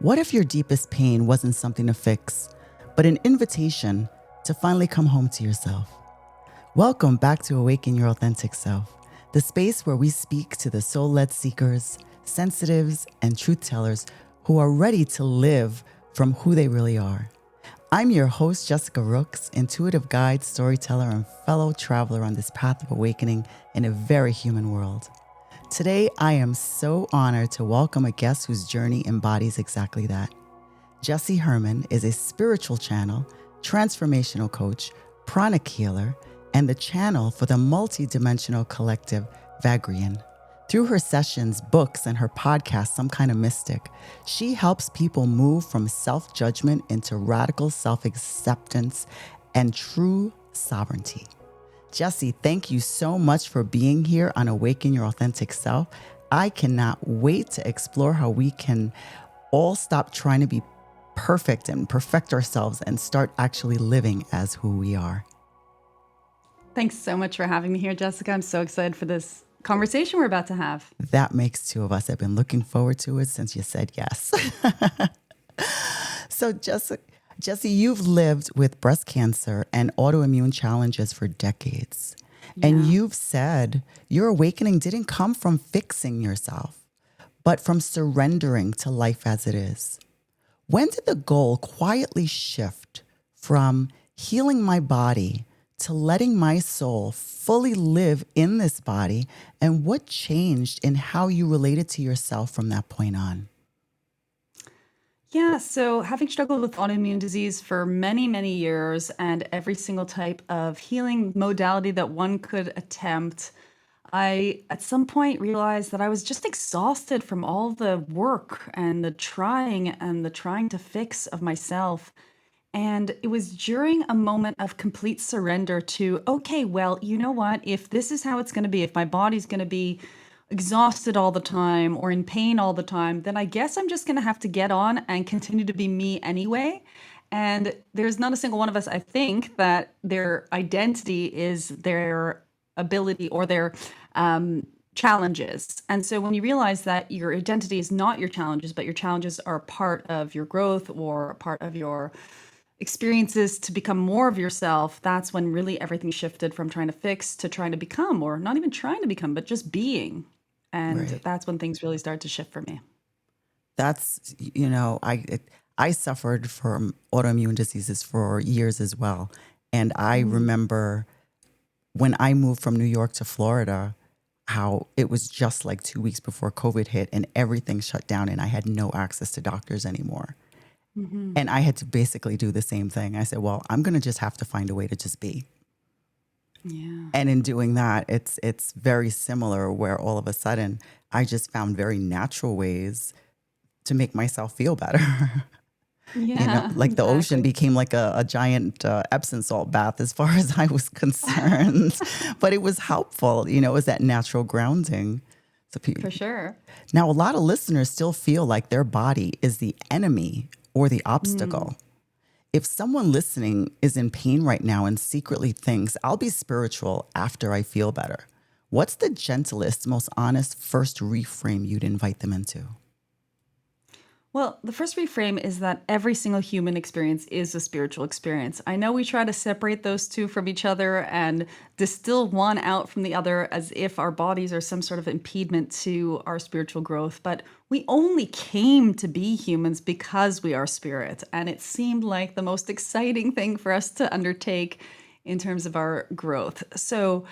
What if your deepest pain wasn't something to fix, but an invitation to finally come home to yourself? Welcome back to Awaken Your Authentic Self, the space where we speak to the soul-led seekers, sensitives, and truth tellers who are ready to live from who they really are. I'm your host, Jessica Rooks, intuitive guide, storyteller, and fellow traveler on this path of awakening in a very human world. Today, I am so honored to welcome a guest whose journey embodies exactly that. Jessie Herman is a spiritual channel, transformational coach, pranic healer, and the channel for the multi-dimensional collective Vagrein. Through her sessions, books, and her podcast, Some Kind of Mystic, she helps people move from self-judgment into radical self-acceptance and true sovereignty. Jessie, thank you so much for being here on Awaken Your Authentic Self. I cannot wait to explore how we can all stop trying to be perfect and perfect ourselves and start actually living as who we are. Thanks so much for having me here, Jessica. I'm so excited for this conversation we're about to have. That makes two of us. I've been looking forward to it since you said yes. So Jessie, you've lived with breast cancer and autoimmune challenges for decades. Yeah. And you've said your awakening didn't come from fixing yourself, but from surrendering to life as it is. When did the goal quietly shift from healing my body to letting my soul fully live in this body? And what changed in how you related to yourself from that point on? Yeah, so having struggled with autoimmune disease for many, many years and every single type of healing modality that one could attempt, I at some point realized that I was just exhausted from all the work and the trying to fix of myself. And it was during a moment of complete surrender to, okay, well, you know what? If this is how it's going to be, if my body's going to be exhausted all the time or in pain all the time, then I guess I'm just going to have to get on and continue to be me anyway. And there's not a single one of us, I think, that their identity is their ability or their challenges. And so when you realize that your identity is not your challenges, but your challenges are part of your growth or part of your experiences to become more of yourself, that's when really everything shifted from trying to fix to trying to become, or not even trying to become, but just being. And Right. that's when things really started to shift for me. That's, I suffered from autoimmune diseases for years as well. And I remember when I moved from New York to Florida, how it was just like 2 weeks before COVID hit and everything shut down and I had no access to doctors anymore. Mm-hmm. And I had to basically do the same thing. I said, well, I'm going to just have to find a way to just be. Yeah. And in doing that, it's very similar where all of a sudden I just found very natural ways to make myself feel better. Yeah, Like the ocean exactly. became like a giant Epsom salt bath as far as I was concerned. But it was helpful, it was that natural grounding. So For sure. now, a lot of listeners still feel like their body is the enemy or the obstacle. If someone listening is in pain right now and secretly thinks, I'll be spiritual after I feel better, what's the gentlest, most honest first reframe you'd invite them into? Well, the first reframe is that every single human experience is a spiritual experience. I know we try to separate those two from each other and distill one out from the other as if our bodies are some sort of impediment to our spiritual growth, but we only came to be humans because we are spirit. And it seemed like the most exciting thing for us to undertake in terms of our growth. So,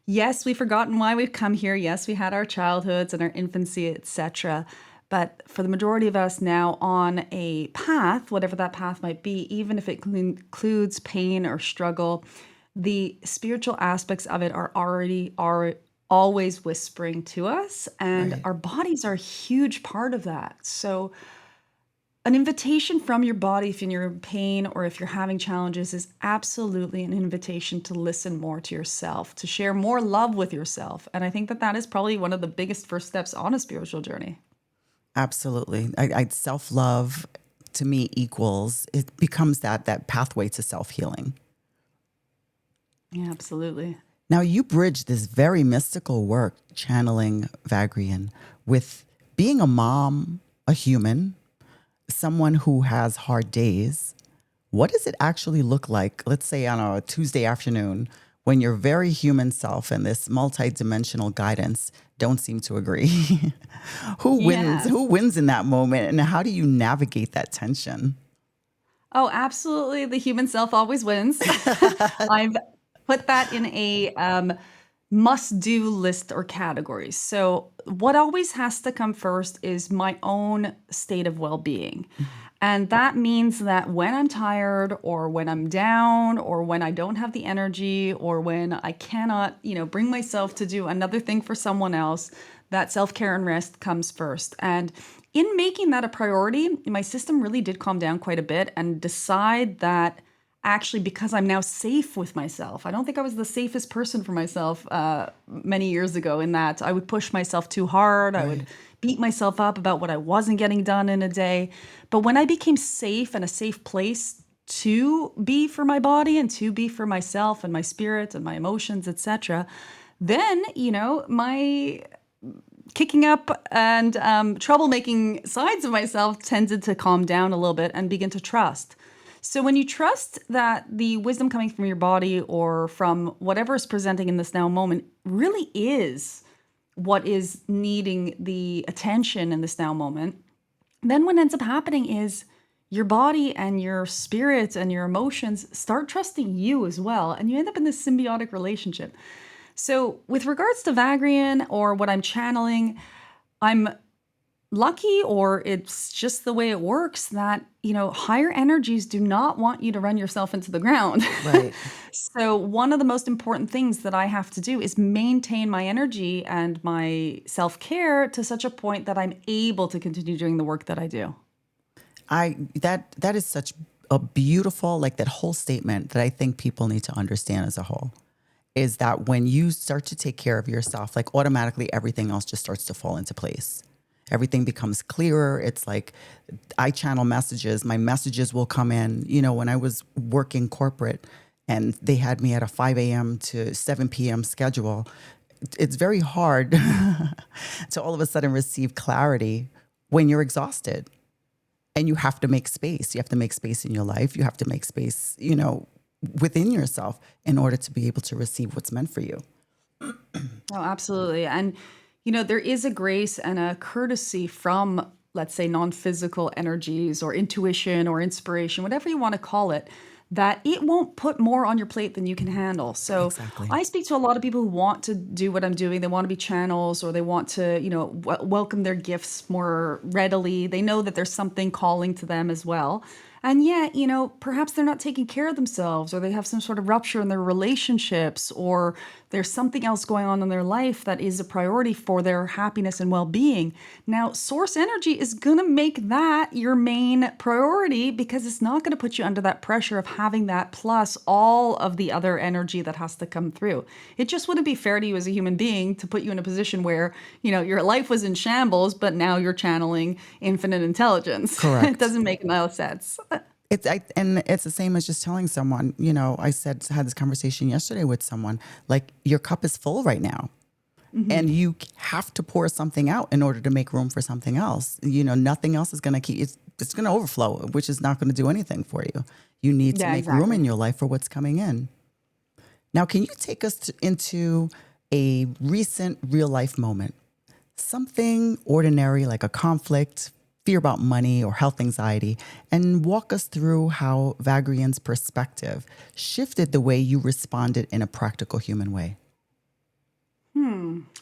yes, we've forgotten why we've come here. Yes, we had our childhoods and our infancy, etc. But for the majority of us now on a path, whatever that path might be, even if it includes pain or struggle, the spiritual aspects of it are always whispering to us, and Right. our bodies are a huge part of that. So an invitation from your body if you're in pain or if you're having challenges is absolutely an invitation to listen more to yourself, to share more love with yourself. And I think that that is probably one of the biggest first steps on a spiritual journey. Absolutely. Self-love to me equals, it becomes that pathway to self-healing. Yeah, absolutely. Now you bridge this very mystical work, channeling Vagrein, with being a mom, a human, someone who has hard days, what does it actually look like, let's say on a Tuesday afternoon, when your very human self and this multidimensional guidance don't seem to agree? Who wins? Yes. Who wins in that moment? And how do you navigate that tension? Oh, absolutely. The human self always wins. I've put that in a must do list or categories. So, what always has to come first is my own state of well being. And that means that when I'm tired or when I'm down or when I don't have the energy or when I cannot, bring myself to do another thing for someone else, that self-care and rest comes first. And in making that a priority, my system really did calm down quite a bit and decide that actually because I'm now safe with myself. I don't think I was the safest person for myself many years ago in that I would push myself too hard. I would Right. beat myself up about what I wasn't getting done in a day. But when I became safe and a safe place to be for my body and to be for myself and my spirit and my emotions, etc., then, my kicking up and troublemaking sides of myself tended to calm down a little bit and begin to trust. So when you trust that the wisdom coming from your body or from whatever is presenting in this now moment really is what is needing the attention in this now moment, then what ends up happening is your body and your spirit and your emotions start trusting you as well. And you end up in this symbiotic relationship. So, with regards to Vagrein or what I'm channeling, I'm lucky, or it's just the way it works, that, higher energies do not want you to run yourself into the ground. Right. So, one of the most important things that I have to do is maintain my energy and my self care to such a point that I'm able to continue doing the work that I do. That is such a beautiful, like that whole statement that I think people need to understand as a whole, is that when you start to take care of yourself, like automatically everything else just starts to fall into place. Everything becomes clearer. It's like I channel messages. My messages will come in. When I was working corporate and they had me at a 5 a.m. to 7 p.m. schedule, it's very hard to all of a sudden receive clarity when you're exhausted. And you have to make space. You have to make space in your life. You have to make space, within yourself in order to be able to receive what's meant for you. Oh, absolutely. And, there is a grace and a courtesy from, let's say, non physical energies or intuition or inspiration, whatever you want to call it, that it won't put more on your plate than you can handle. So Exactly. I speak to a lot of people who want to do what I'm doing. They want to be channels, or they want to, welcome their gifts more readily. They know that there's something calling to them as well. And yet, perhaps they're not taking care of themselves, or they have some sort of rupture in their relationships, or there's something else going on in their life that is a priority for their happiness and well being. Now, source energy is going to make that your main priority because it's not going to put you under that pressure of having that plus all of the other energy that has to come through. It just wouldn't be fair to you as a human being to put you in a position where, your life was in shambles, but now you're channeling infinite intelligence. It Correct. doesn't make no sense. And it's the same as just telling someone, had this conversation yesterday with someone, like your cup is full right now. And you have to pour something out in order to make room for something else. Nothing else is going to keep, it's going to overflow, which is not going to do anything for you. You need to Yeah, make room in exactly. your life for what's coming in. Now, can you take us into a recent real life moment? Something ordinary like a conflict, fear about money, or health anxiety, and walk us through how Vagrein's perspective shifted the way you responded in a practical human way.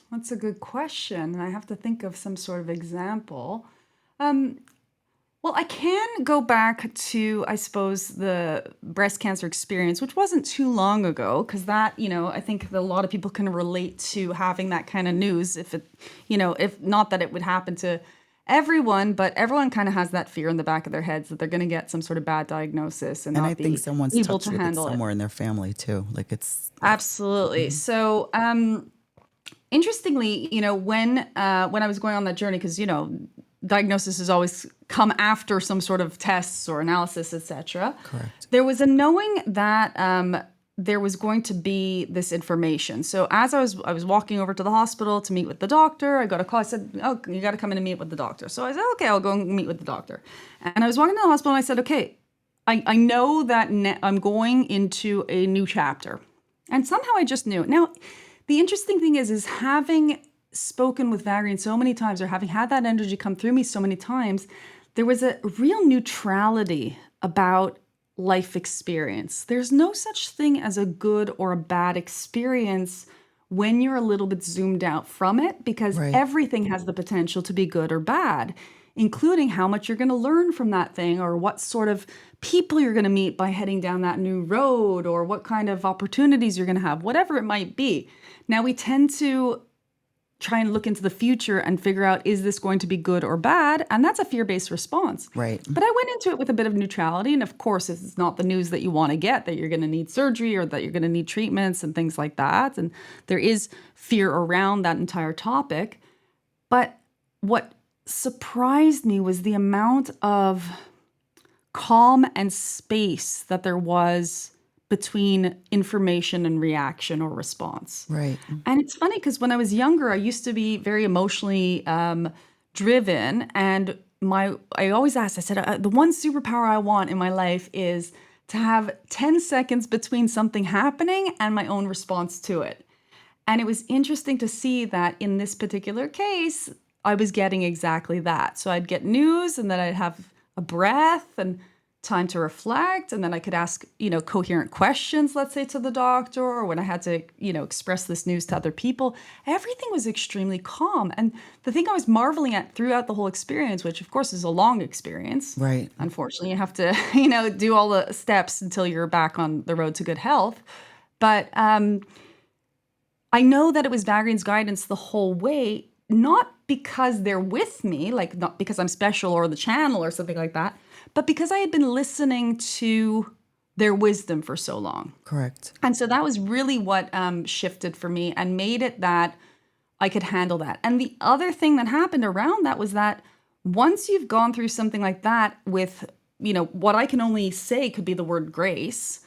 That's a good question. And I have to think of some sort of example. Um, well, I can go back to, I suppose, the breast cancer experience, which wasn't too long ago, because that, I think that a lot of people can relate to having that kind of news. If it, if not that it would happen to everyone, but everyone kind of has that fear in the back of their heads that they're going to get some sort of bad diagnosis and And I not think be someone's able to touched with it handle it. somewhere in their family too. Like Absolutely. So, interestingly, when I was going on that journey, because diagnosis has always come after some sort of tests or analysis, etc. correct. There was a knowing that there was going to be this information. So as I was walking over to the hospital to meet with the doctor, I got a call. I said, "Oh, you got to come in and meet with the doctor." So I said, "Okay, I'll go and meet with the doctor." And I was walking to the hospital and I said, "Okay, I know that I'm going into a new chapter." And somehow I just knew. Now, the interesting thing is having spoken with Vagrein so many times, or having had that energy come through me so many times, there was a real neutrality about life experience. There's no such thing as a good or a bad experience when you're a little bit zoomed out from it, because Right. everything has the potential to be good or bad, including how much you're going to learn from that thing, or what sort of people you're going to meet by heading down that new road, or what kind of opportunities you're going to have, whatever it might be. Now, we tend to try and look into the future and figure out, is this going to be good or bad? And that's a fear-based response. Right. But I went into it with a bit of neutrality. And of course, it's not the news that you want to get, that you're going to need surgery or that you're going to need treatments and things like that. And there is fear around that entire topic. But what surprised me was the amount of calm and space that there was between information and reaction or response. Right. And it's funny because when I was younger, I used to be very emotionally driven. And I always asked, I said, the one superpower I want in my life is to have 10 seconds between something happening and my own response to it. And it was interesting to see that in this particular case, I was getting exactly that. So I'd get news and then I'd have a breath and time to reflect, and then I could ask, coherent questions, let's say, to the doctor, or when I had to, express this news to other people. Everything was extremely calm. And the thing I was marveling at throughout the whole experience, which of course is a long experience. Right. Unfortunately, you have to, do all the steps until you're back on the road to good health. But I know that it was Vagrein's guidance the whole way, not because they're with me, like not because I'm special or the channel or something like that, but because I had been listening to their wisdom for so long. Correct. And so that was really what shifted for me and made it that I could handle that. And the other thing that happened around that was that once you've gone through something like that with, what I can only say could be the word grace,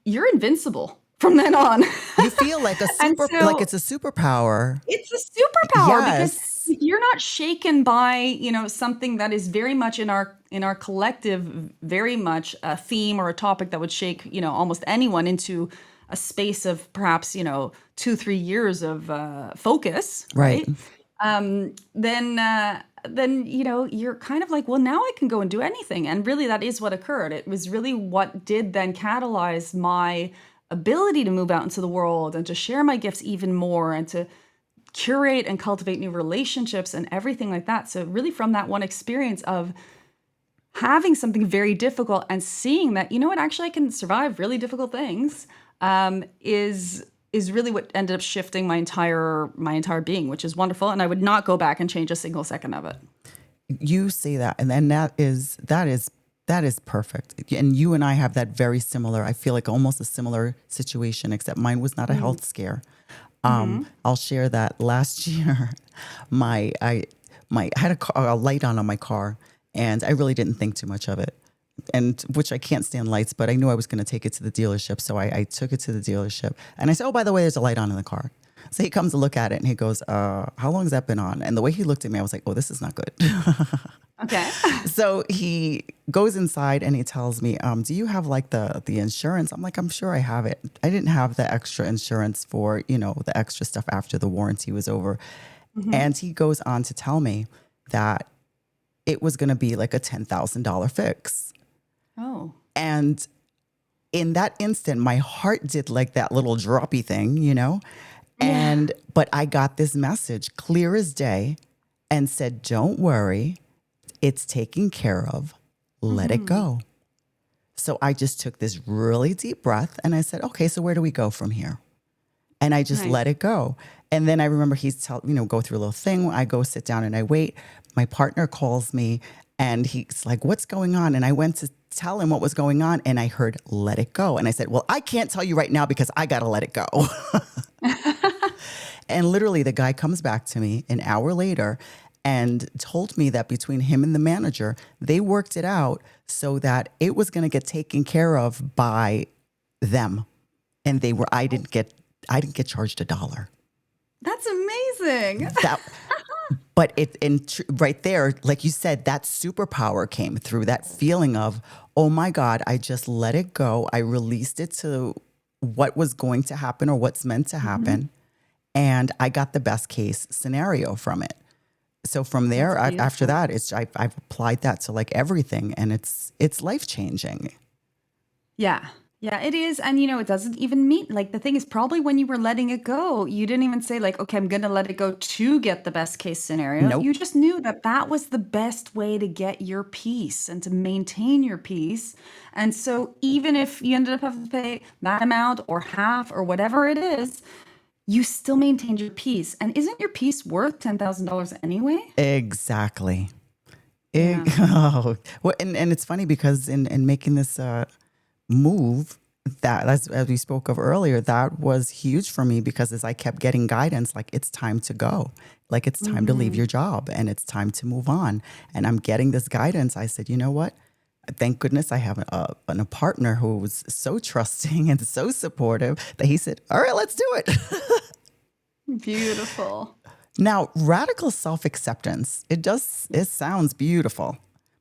you're invincible from then on. You feel like like it's a superpower. It's a superpower because Yes. you're not shaken by, something that is very much in our collective, very much a theme or a topic that would shake, almost anyone into a space of perhaps, 2-3 years of focus, right? Then you're kind of like, well, now I can go and do anything. And really, that is what occurred. It was really what did then catalyze my ability to move out into the world and to share my gifts even more and to curate and cultivate new relationships and everything like that. So really from that one experience of having something very difficult and seeing that, actually I can survive really difficult things, is really what ended up shifting my entire being, which is wonderful. And I would not go back and change a single second of it. You say that, and then that is perfect. And you and I have that very similar, I feel like almost a similar situation, except mine was not a health scare. I'll share that last year, I had a light on my car, and I really didn't think too much of it. And which I can't stand lights, but I knew I was going to take it to the dealership. So I took it to the dealership, and I said, "Oh, by the way, there's a light on in the car." So he comes to look at it and he goes, "How long has that been on?" And the way he looked at me, I was like, "Oh, this is not good." Okay. So he goes inside and he tells me, "Do you have like the insurance?" I'm like, "I'm sure I have it." I didn't have the extra insurance for, the extra stuff after the warranty was over. And he goes on to tell me that it was going to be like a $10,000 fix. Oh. And in that instant, my heart did like that little droppy thing, but I got this message clear as day and said, "Don't worry, it's taken care of. Let it go." So I just took this really deep breath and I said, "Okay, so where do we go from here?" And I just let it go. And then I remember he's go through a little thing. I go sit down and I wait. My partner calls me and he's like, "What's going on?" And I went to tell him what was going on and I heard, "Let it go." And I said, "Well, I can't tell you right now because I got to let it go." And literally the guy comes back to me an hour later and told me that between him and the manager, they worked it out so that it was going to get taken care of by them. and I didn't get charged $1. That's amazing. That, but right there, like you said, that superpower came through, that feeling of, oh my God, I just let it go. I released it to what was going to happen or what's meant to Mhm. happen. And I got the best case scenario from it. So from there, That's after beautiful. that, I've applied that to like everything, and it's life changing. Yeah. Yeah, it is. And it doesn't even mean like the thing is probably when you were letting it go, you didn't even say like, okay, I'm going to let it go to get the best case scenario. Nope. You just knew that that was the best way to get your peace and to maintain your peace. And so even if you ended up having to pay that amount or half or whatever it is, you still maintained your peace. And isn't your peace worth $10,000 anyway? Exactly. Yeah. Oh, well, and it's funny because in making this move, that as we spoke of earlier, that was huge for me because as I kept getting guidance, like it's time to go, like it's time to leave Hmm. your job and it's time to move on. And I'm getting this guidance. I said, you know what? Thank goodness I have a partner who was so trusting and so supportive that he said, all right, let's do it. Beautiful. Now, radical self-acceptance, it sounds beautiful,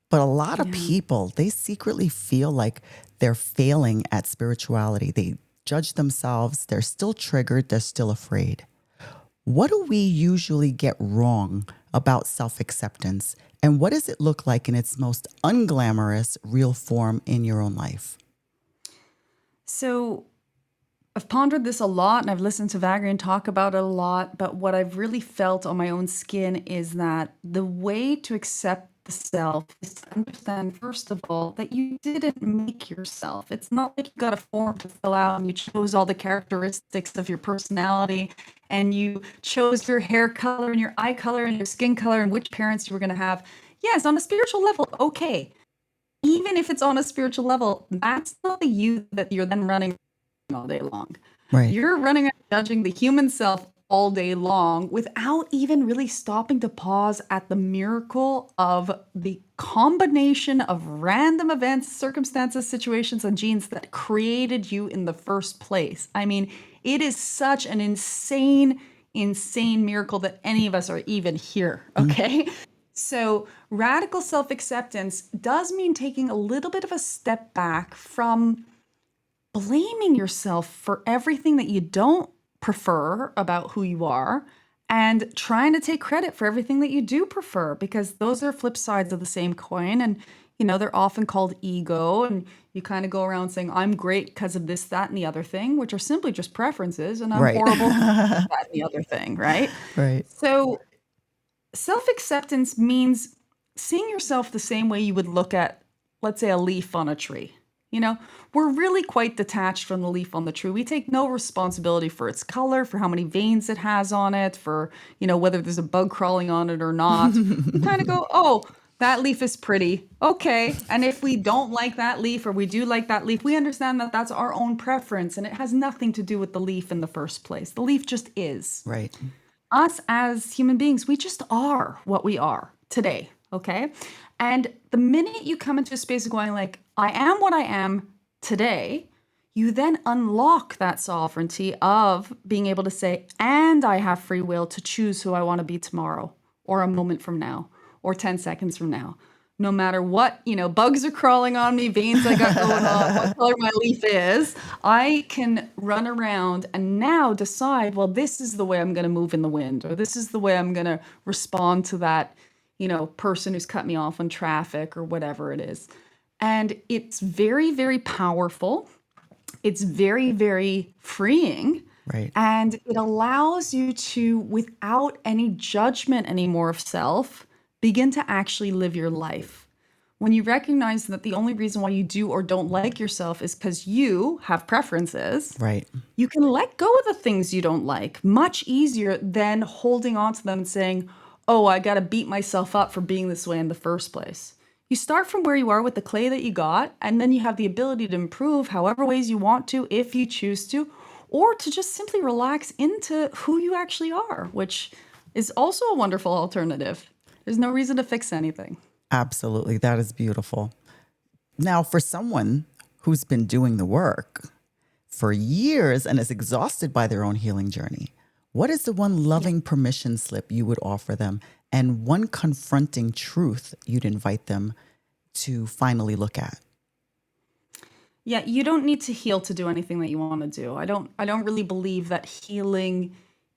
but a lot of Yeah. people, they secretly feel like they're failing at spirituality. They judge themselves, they're still triggered, they're still afraid. What do we usually get wrong about self-acceptance? And what does it look like in its most unglamorous real form in your own life? So I've pondered this a lot and I've listened to Vagrein talk about it a lot, but what I've really felt on my own skin is that the way to accept the self is to understand, first of all, that you didn't make yourself. It's not like you got a form to fill out and you chose all the characteristics of your personality and you chose your hair color and your eye color and your skin color and which parents you were going to have. Yes, on a spiritual level, okay. Even if it's on a spiritual level, that's not the you that you're then running all day long. Right. You're running around judging the human self all day long without even really stopping to pause at the miracle of the combination of random events, circumstances, situations, and genes that created you in the first place. I mean, it is such an insane, insane miracle that any of us are even here, okay? So, radical self acceptance does mean taking a little bit of a step back from blaming yourself for everything that you don't prefer about who you are and trying to take credit for everything that you do prefer because those are flip sides of the same coin. And they're often called ego, and you kind of go around saying I'm great because of this, that, and the other thing, which are simply just preferences, and I'm Right. horrible because of this, that, and the other thing, right? Right. So self-acceptance means seeing yourself the same way you would look at, let's say, a leaf on a tree. We're really quite detached from the leaf on the tree. We take no responsibility for its color, for how many veins it has on it, for, whether there's a bug crawling on it or not. We kind of go, oh, that leaf is pretty. Okay. And if we don't like that leaf or we do like that leaf, we understand that that's our own preference and it has nothing to do with the leaf in the first place. The leaf just is. Right. Us as human beings, we just are what we are today, okay? And the minute you come into a space of going like, I am what I am today, you then unlock that sovereignty of being able to say, and I have free will to choose who I want to be tomorrow or a moment from now or 10 seconds from now. No matter what, bugs are crawling on me, veins I got going on, what color my leaf is, I can run around and now decide, well, this is the way I'm going to move in the wind, or this is the way I'm going to respond to that, person who's cut me off on traffic or whatever it is. And it's very, very powerful. It's very, very freeing. Right. And it allows you to, without any judgment anymore of self, begin to actually live your life. When you recognize that the only reason why you do or don't like yourself is because you have preferences, Right. you can let go of the things you don't like much easier than holding on to them and saying, oh, I got to beat myself up for being this way in the first place. You start from where you are with the clay that you got, and then you have the ability to improve however ways you want to, if you choose to, or to just simply relax into who you actually are, which is also a wonderful alternative. There's no reason to fix anything. Absolutely. That is beautiful. Now, for someone who's been doing the work, for years and is exhausted by their own healing journey, what is the one loving permission slip you would offer them and one confronting truth you'd invite them to finally look at? Yeah, you don't need to heal to do anything that you want to do. I don't really believe that healing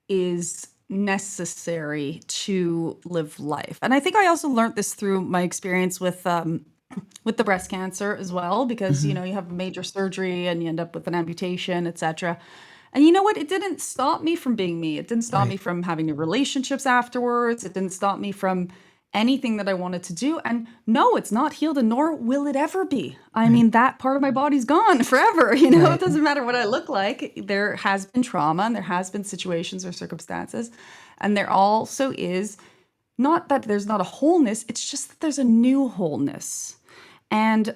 is necessary to live life. And I think I also learned this through my experience with the breast cancer as well, because Hmm. you have major surgery and you end up with an amputation, etc. And you know what? It didn't stop me from being me. It didn't stop Right. me from having new relationships afterwards. It didn't stop me from anything that I wanted to do. And no, it's not healed, and nor will it ever be. I Right. mean, that part of my body's gone forever. It Right. doesn't matter what I look like. There has been trauma and there has been situations or circumstances. And there also is not that there's not a wholeness, it's just that there's a new wholeness. And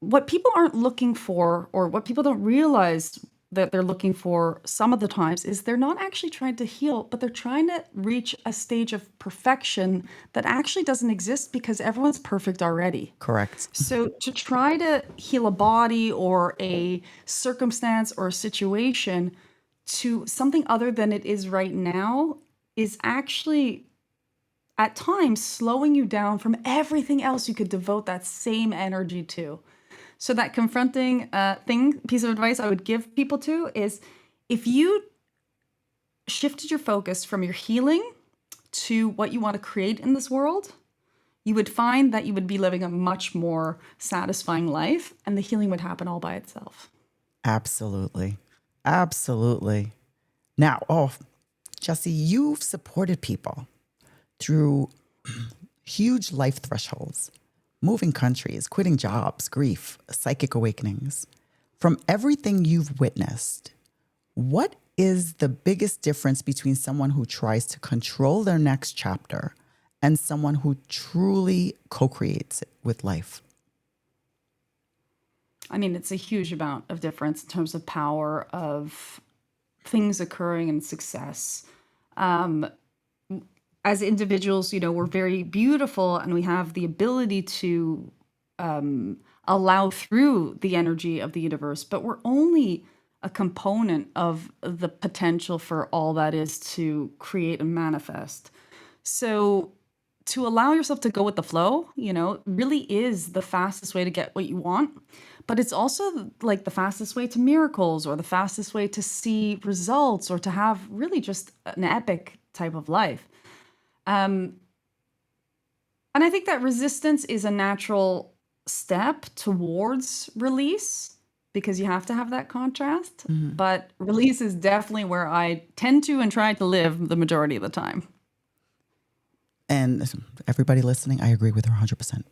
what people aren't looking for, or what people don't realize that they're looking for some of the times, is they're not actually trying to heal, but they're trying to reach a stage of perfection that actually doesn't exist because everyone's perfect already. Correct. So to try to heal a body or a circumstance or a situation to something other than it is right now is actually at times slowing you down from everything else you could devote that same energy to. So that confronting piece of advice I would give people to is, if you shifted your focus from your healing to what you want to create in this world, you would find that you would be living a much more satisfying life and the healing would happen all by itself. Absolutely. Absolutely. Now, Jessie, you've supported people through huge life thresholds, moving countries, quitting jobs, grief, psychic awakenings. From everything you've witnessed, what is the biggest difference between someone who tries to control their next chapter and someone who truly co-creates it with life? I mean, it's a huge amount of difference in terms of power of things occurring and success. Um, as individuals, we're very beautiful and we have the ability to allow through the energy of the universe, but we're only a component of the potential for all that is to create and manifest. So to allow yourself to go with the flow, really is the fastest way to get what you want. But it's also like the fastest way to miracles or the fastest way to see results or to have really just an epic type of life. Um, and I think that resistance is a natural step towards release because you have to have that contrast. Mhm. But release is definitely where I tend to and try to live the majority of the time. And everybody listening, I agree with her 100%.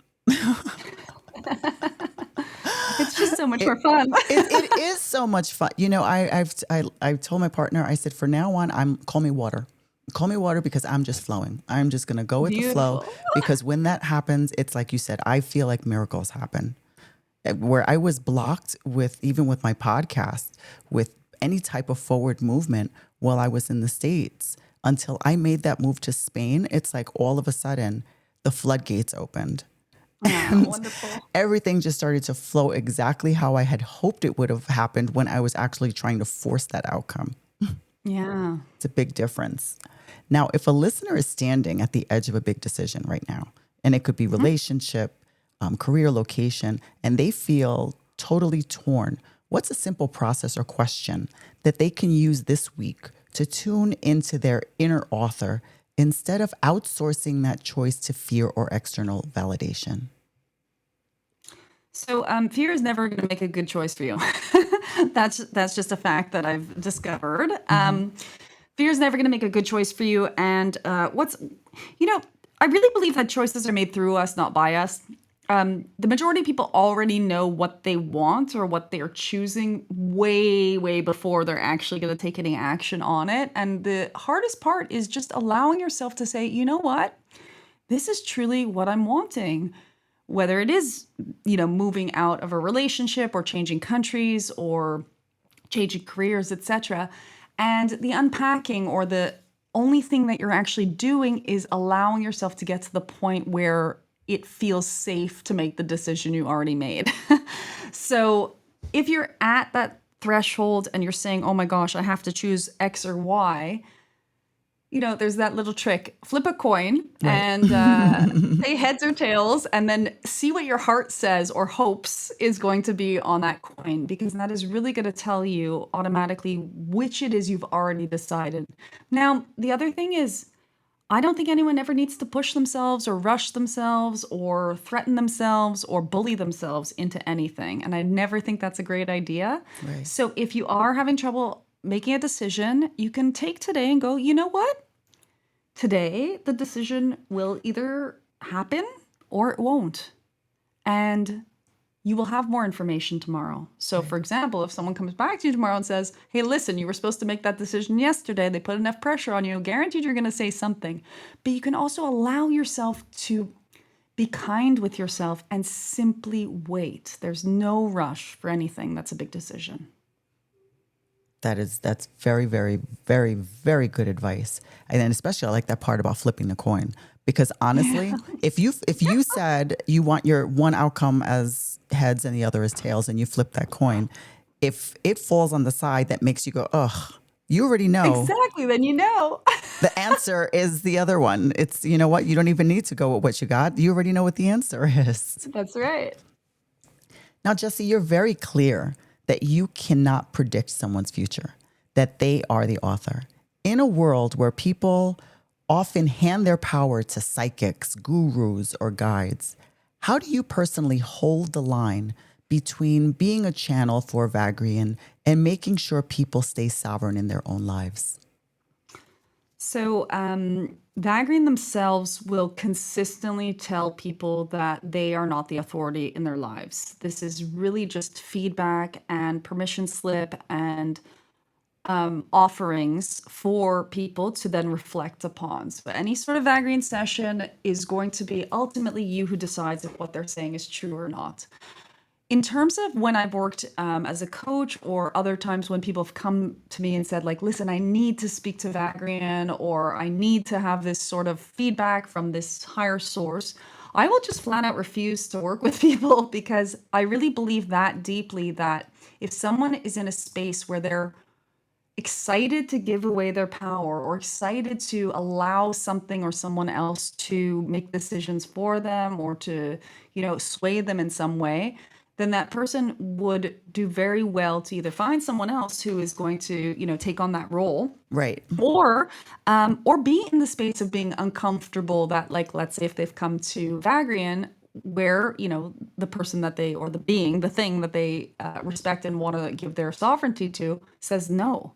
It's just so much It, more fun. it is so much fun. I've told my partner, I said, for now on, call me water. Call me water because I'm just flowing. I'm just going to go with the flow Beautiful. because when that happens, it's like you said, I feel like miracles happen. Where I was blocked even with my podcast, with any type of forward movement while I was in the States, until I made that move to Spain, it's like all of a sudden the floodgates opened. Oh, And wonderful. everything just started to flow exactly how I had hoped it would have happened when I was actually trying to force that outcome. Yeah. It's a big difference. Now, if a listener is standing at the edge of a big decision right now, and it could be relationship, career, location, and they feel totally torn, what's a simple process or question that they can use this week to tune into their inner author instead of outsourcing that choice to fear or external validation? So fear is never going to make a good choice for you. That's just a fact that I've discovered. Hmm. Fear is never going to make a good choice for you. And you know, I really believe that choices are made through us, not by us. The majority of people already know what they want or what they're choosing way, way before they're actually going to take any action on it. And the hardest part is just allowing yourself to say, you know what? This is truly what I'm wanting. Whether it is, moving out of a relationship or changing countries or changing careers, etc. And the unpacking or the only thing that you're actually doing is allowing yourself to get to the point where it feels safe to make the decision you already made. So if you're at that threshold and you're saying, oh my gosh, I have to choose X or Y, there's that little trick. Flip a coin Right. and say heads or tails, and then see what your heart says or hopes is going to be on that coin, because that is really going to tell you automatically which it is you've already decided. Now, the other thing is, I don't think anyone ever needs to push themselves or rush themselves or threaten themselves or bully themselves into anything. And I never think that's a great idea. Right. So if you are having trouble making a decision, you can take today and go, you know what? Today, the decision will either happen or it won't. And you will have more information tomorrow. So, Right. for example, if someone comes back to you tomorrow and says, hey, listen, you were supposed to make that decision yesterday, they put enough pressure on you, guaranteed you're going to say something. But you can also allow yourself to be kind with yourself and simply wait. There's no rush for anything that's a big decision. That's very, very, very, very good advice. And then especially I like that part about flipping the coin. Because honestly, if you said you want your one outcome as heads and the other as tails, and you flip that coin, if it falls on the side that makes you go, ugh, you already know Exactly. Then you know. the answer is the other one. It's, you know what, you don't even need to go with what you got. You already know what the answer is. That's right. Now, Jessie, you're very clear that you cannot predict someone's future, that they are the author. In a world where people often hand their power to psychics, gurus, or guides, how do you personally hold the line between being a channel for Vagrein and making sure people stay sovereign in their own lives? So, Vagrein themselves will consistently tell people that they are not the authority in their lives. This is really just feedback and permission slip and offerings for people to then reflect upon. So, any sort of Vagrein session is going to be ultimately you who decides if what they're saying is true or not. In terms of when I've worked as a coach, or other times when people have come to me and said, like, listen, I need to speak to Vagrein, or I need to have this sort of feedback from this higher source, I will just flat out refuse to work with people, because I really believe that deeply, that if someone is in a space where they're excited to give away their power, or excited to allow something or someone else to make decisions for them, or to, sway them in some way, then that person would do very well to either find someone else who is going to, take on that role, Right. or be in the space of being uncomfortable, that, like, let's say if they've come to Vagrein, where, the person that they, or the being, the thing that they respect and want to give their sovereignty to, says no.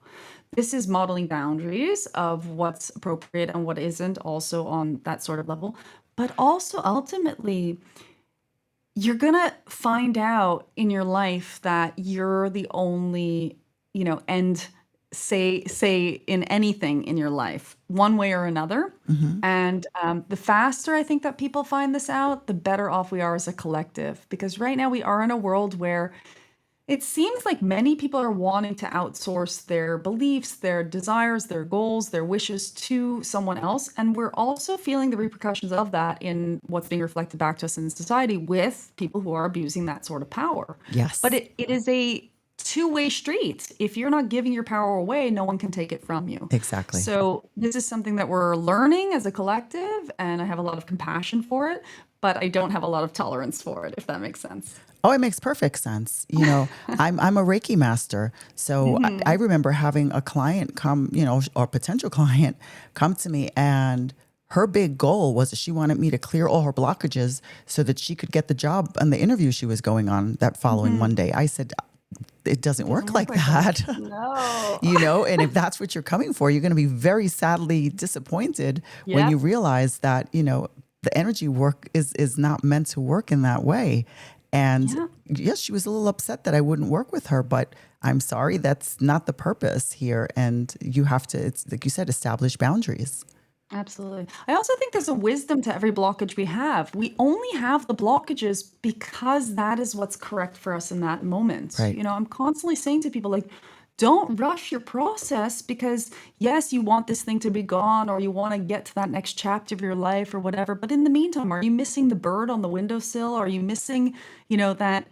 This is modeling boundaries of what's appropriate and what isn't, also on that sort of level. But also ultimately, you're gonna find out in your life that you're the only, end, say in anything in your life, one way or another. And the faster I think that people find this out, the better off we are as a collective. Because right now we are in a world where it seems like many people are wanting to outsource their beliefs, their desires, their goals, their wishes to someone else. And we're also feeling the repercussions of that in what's being reflected back to us in society, with people who are abusing that sort of power. But Yes, it is a two-way street. If you're not giving your power away, no one can take it from you. exactly. So this is something that we're learning as a collective, and I have a lot of compassion for it, but I don't have a lot of tolerance for it, if that makes sense. Oh, it makes perfect sense. I'm a Reiki master. So I remember having a client come, or potential client come to me, and her big goal was that she wanted me to clear all her blockages so that she could get the job on the interview she was going on that following Monday. I said, it doesn't work Doesn't work like like that. that. No. And if that's what you're coming for, you're going to be very sadly disappointed when you Yep. realize that, the energy work is not meant to work in that way. And Yeah. yes, she was a little upset that I wouldn't work with her, but I'm sorry, that's not the purpose here. And you have to, it's like you said, establish boundaries. Absolutely. I also think there's a wisdom to every blockage we have. We only have the blockages because that is what's correct for us in that moment. Right. I'm constantly saying to people, like, don't rush your process, because yes, you want this thing to be gone, or you want to get to that next chapter of your life or whatever. But in the meantime, are you missing the bird on the windowsill? Are you missing, that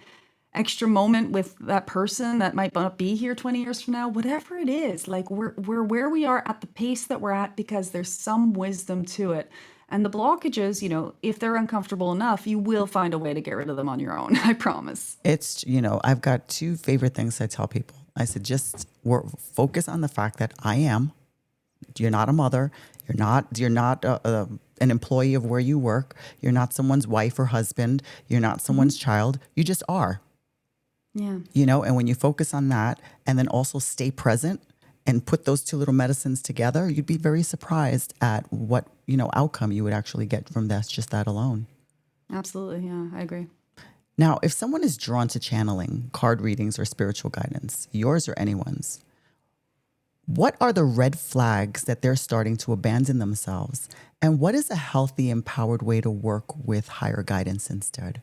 extra moment with that person that might not be here 20 years from now, whatever it is, like we're where we are at the pace that we're at because there's some wisdom to it. And the blockages, if they're uncomfortable enough, you will find a way to get rid of them on your own. I promise. It's, I've got two favorite things I tell people. I said, just focus on the fact that you're not a mother. You're not an employee of where you work. You're not someone's wife or husband. You're not someone's child. You just are. Yeah. And when you focus on that and then also stay present and put those two little medicines together, you'd be very surprised at what, outcome you would actually get from this, just that alone. Absolutely. Yeah, I agree. Now, if someone is drawn to channeling, card readings, or spiritual guidance, yours or anyone's, what are the red flags that they're starting to abandon themselves? And what is a healthy, empowered way to work with higher guidance instead?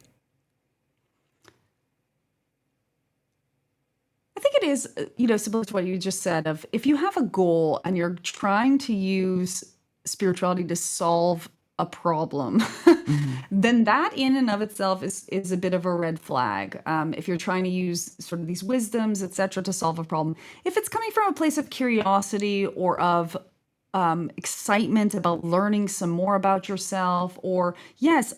I think it is, similar to what you just said of if you have a goal and you're trying to use spirituality to solve a problem, Mm-hmm. then that in and of itself is a bit of a red flag. If you're trying to use sort of these wisdoms, etc., to solve a problem, if it's coming from a place of curiosity or of excitement about learning some more about yourself, or yes,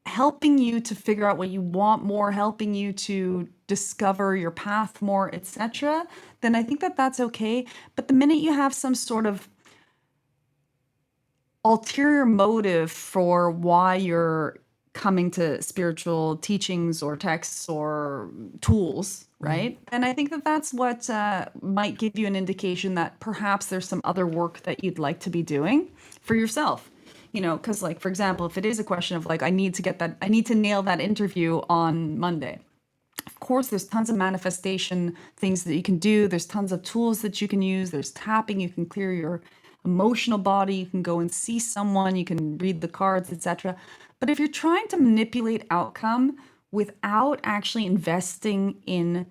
helping you to figure out what you want more, helping you to discover your path more, etc., then I think that that's okay. But the minute you have some sort of ulterior motive for why you're coming to spiritual teachings or texts or tools, right? And I think that that's what might give you an indication that perhaps there's some other work that you'd like to be doing for yourself. Because like, for example, if it is a question of like, I need to nail that interview on Monday. Of course, there's tons of manifestation things that you can do. There's tons of tools that you can use. There's tapping. You can clear your emotional body. You can go and see someone. You can read the cards, etc. But if you're trying to manipulate outcome without actually investing in,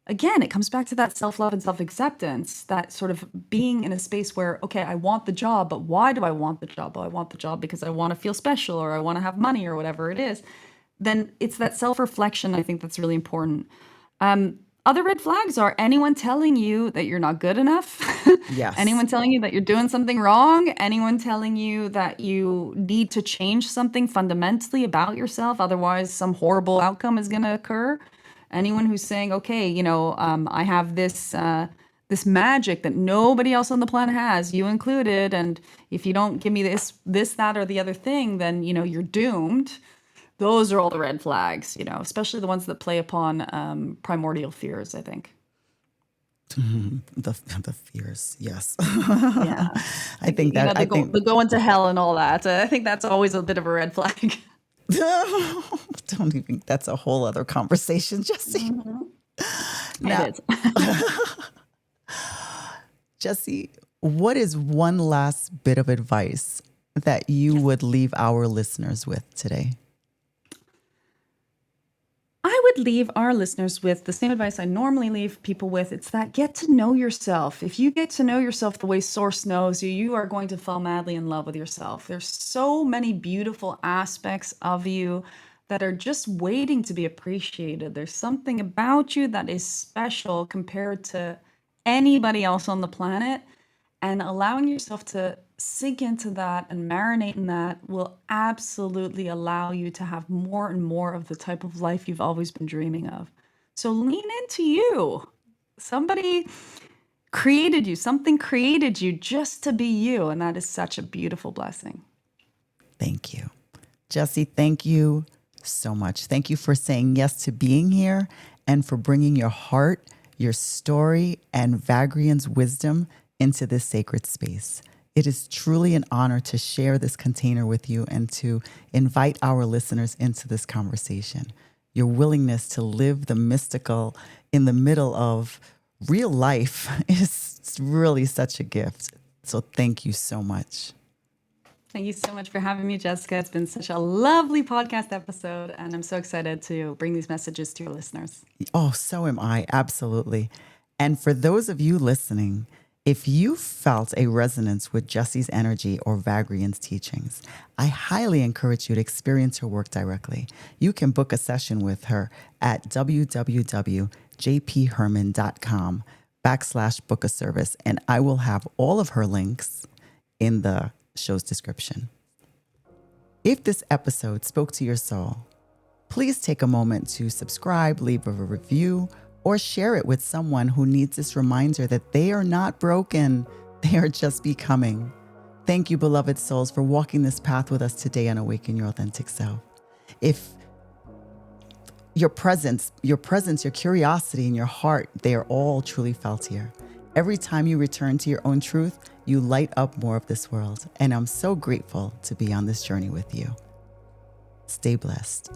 again, it comes back to that self-love and self-acceptance, that sort of being in a space where, okay, I want the job, but why do I want the job? Oh, I want the job because I want to feel special or I want to have money or whatever it is. Then it's that self-reflection, I think, that's really important. Other red flags are anyone telling you that you're not good enough, Yes. anyone telling you that you're doing something wrong, anyone telling you that you need to change something fundamentally about yourself, otherwise some horrible outcome is going to occur. Anyone who's saying, okay, I have this magic that nobody else on the planet has, you included, and if you don't give me this, that, or the other thing, then you're doomed. Those are all the red flags, especially the ones that play upon primordial fears, I think. The fears, yes. Yeah. I think You know, that I think the going to hell and all that. I think that's always a bit of a red flag. don't even, that's a whole other conversation, Jessie. Now, It is. Jessie, what is one last bit of advice that you would leave our listeners with today? I would leave our listeners with the same advice I normally leave people with. It's that get to know yourself. If you get to know yourself the way Source knows you, you are going to fall madly in love with yourself. There's so many beautiful aspects of you that are just waiting to be appreciated. There's something about you that is special compared to anybody else on the planet. And allowing yourself to sink into that and marinate in that will absolutely allow you to have more and more of the type of life you've always been dreaming of. So lean into you. Somebody created you, something created you just to be you. And that is such a beautiful blessing. Thank you. Jessie, thank you so much. Thank you for saying yes to being here and for bringing your heart, your story, and Vagrein's wisdom into this sacred space. It is truly an honor to share this container with you and to invite our listeners into this conversation. Your willingness to live the mystical in the middle of real life is really such a gift. So thank you so much. Thank you so much for having me, Jessica. It's been such a lovely podcast episode, and I'm so excited to bring these messages to your listeners. Oh, so am I. Absolutely. And for those of you listening, If you felt a resonance with Jessie's energy or Vagrein's teachings, I highly encourage you to experience her work directly. You can book a session with her at www.jpherman.com/book a service, and I will have all of her links in the show's description. If this episode spoke to your soul, please take a moment to subscribe, leave a review, or share it with someone who needs this reminder that they are not broken. They are just becoming. Thank you, beloved souls, for walking this path with us today on Awaken Your Authentic Self. If your presence, your curiosity, and your heart, they are all truly felt here. Every time you return to your own truth, you light up more of this world. And I'm so grateful to be on this journey with you. Stay blessed.